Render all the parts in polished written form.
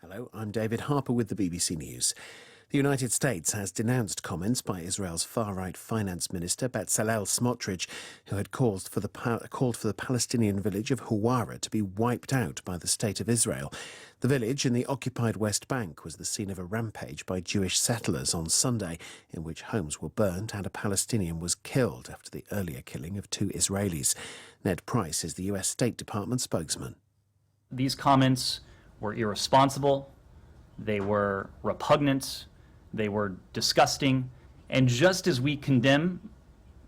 Hello, I'm David Harper with the BBC News. The United States has denounced comments by Israel's far-right finance minister Bezalel Smotrich, who had called for the Palestinian village of Huwara to be wiped out by the State of Israel. The village in the occupied West Bank was the scene of a rampage by Jewish settlers on Sunday, in which homes were burned and a Palestinian was killed after the earlier killing of 2 Israelis. Ned Price is the US State Department spokesman. These comments were irresponsible, they were repugnant, they were disgusting, and just as we condemn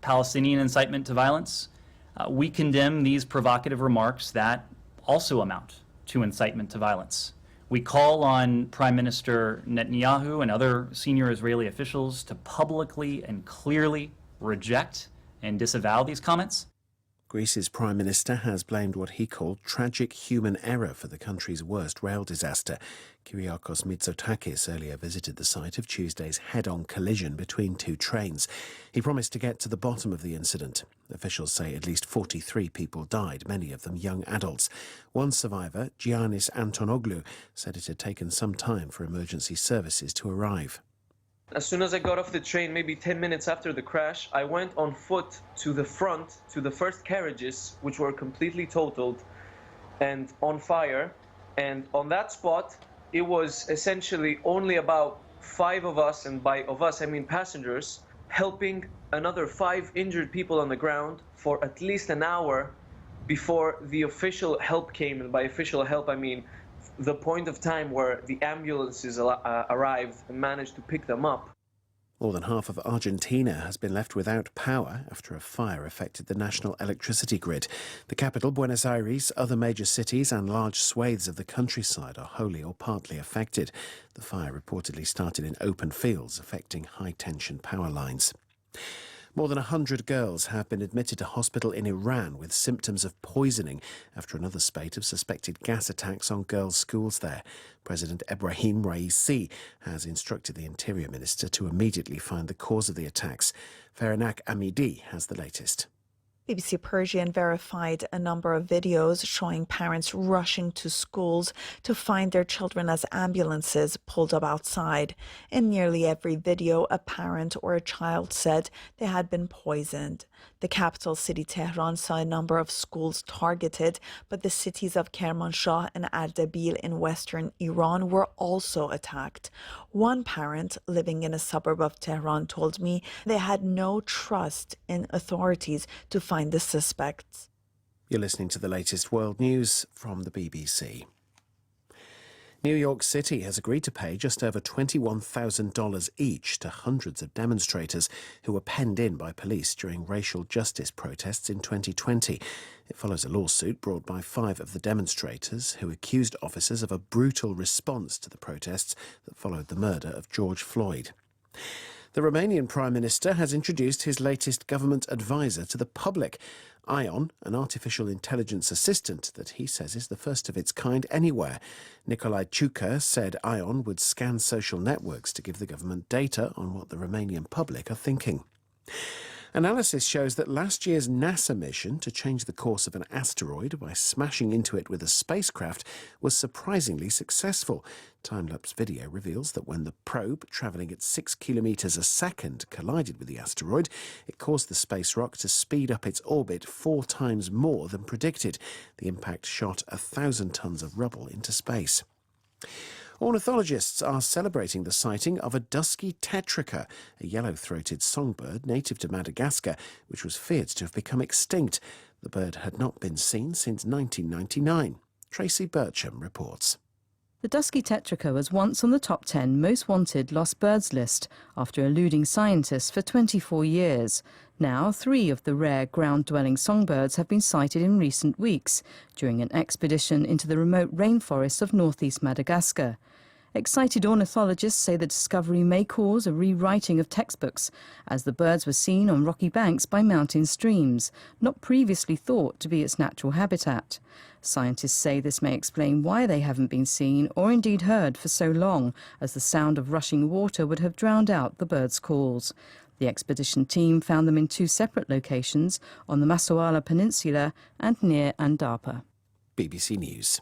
Palestinian incitement to violence, we condemn these provocative remarks that also amount to incitement to violence. We call on Prime Minister Netanyahu and other senior Israeli officials to publicly and clearly reject and disavow these comments. Greece's Prime Minister has blamed what he called tragic human error for the country's worst rail disaster. Kyriakos Mitsotakis earlier visited the site of Tuesday's head-on collision between 2 trains. He promised to get to the bottom of the incident. Officials say at least 43 people died, many of them young adults. One survivor, Giannis Antonoglu, said it had taken some time for emergency services to arrive. As soon as I got off the train, maybe 10 minutes after the crash, I went on foot to the front, to the first carriages, which were completely totaled and on fire. And on that spot, it was essentially only about 5 of us, and by of us I mean passengers, helping another 5 injured people on the ground for at least an hour before the official help came. And by official help, I mean the point of time where the ambulances arrived and managed to pick them up. More than half of Argentina has been left without power after a fire affected the national electricity grid. The capital, Buenos Aires, other major cities and large swathes of the countryside are wholly or partly affected. The fire reportedly started in open fields, affecting high-tension power lines. More than 100 girls have been admitted to hospital in Iran with symptoms of poisoning after another spate of suspected gas attacks on girls' schools there. President Ebrahim Raisi has instructed the Interior Minister to immediately find the cause of the attacks. Feranak Amidi has the latest. BBC Persian verified a number of videos showing parents rushing to schools to find their children as ambulances pulled up outside. In nearly every video, a parent or a child said they had been poisoned. The capital city, Tehran, saw a number of schools targeted, but the cities of Kermanshah and Ardabil in western Iran were also attacked. One parent living in a suburb of Tehran told me they had no trust in authorities to find the suspects. You're listening to the latest world news from the BBC. New York City has agreed to pay just over $21,000 each to hundreds of demonstrators who were penned in by police during racial justice protests in 2020. It follows a lawsuit brought by 5 of the demonstrators who accused officers of a brutal response to the protests that followed the murder of George Floyd. The Romanian Prime Minister has introduced his latest government advisor to the public, Ion, an artificial intelligence assistant that he says is the first of its kind anywhere. Nicolae Ciucă said Ion would scan social networks to give the government data on what the Romanian public are thinking. Analysis shows that last year's NASA mission to change the course of an asteroid by smashing into it with a spacecraft was surprisingly successful. Time-lapse video reveals that when the probe, travelling at 6 kilometres a second, collided with the asteroid, it caused the space rock to speed up its orbit 4 times more than predicted. The impact shot 1,000 tonnes of rubble into space. Ornithologists are celebrating the sighting of a dusky tetraca, a yellow-throated songbird native to Madagascar, which was feared to have become extinct. The bird had not been seen since 1999. Tracy Bircham reports. The dusky tetraca was once on the top 10 most wanted lost birds list after eluding scientists for 24 years. Now, 3 of the rare ground-dwelling songbirds have been sighted in recent weeks during an expedition into the remote rainforests of northeast Madagascar. Excited ornithologists say the discovery may cause a rewriting of textbooks, as the birds were seen on rocky banks by mountain streams, not previously thought to be its natural habitat. Scientists say this may explain why they haven't been seen or indeed heard for so long, as the sound of rushing water would have drowned out the birds' calls. The expedition team found them in 2 separate locations on the Masoala Peninsula and near Andapa. BBC News.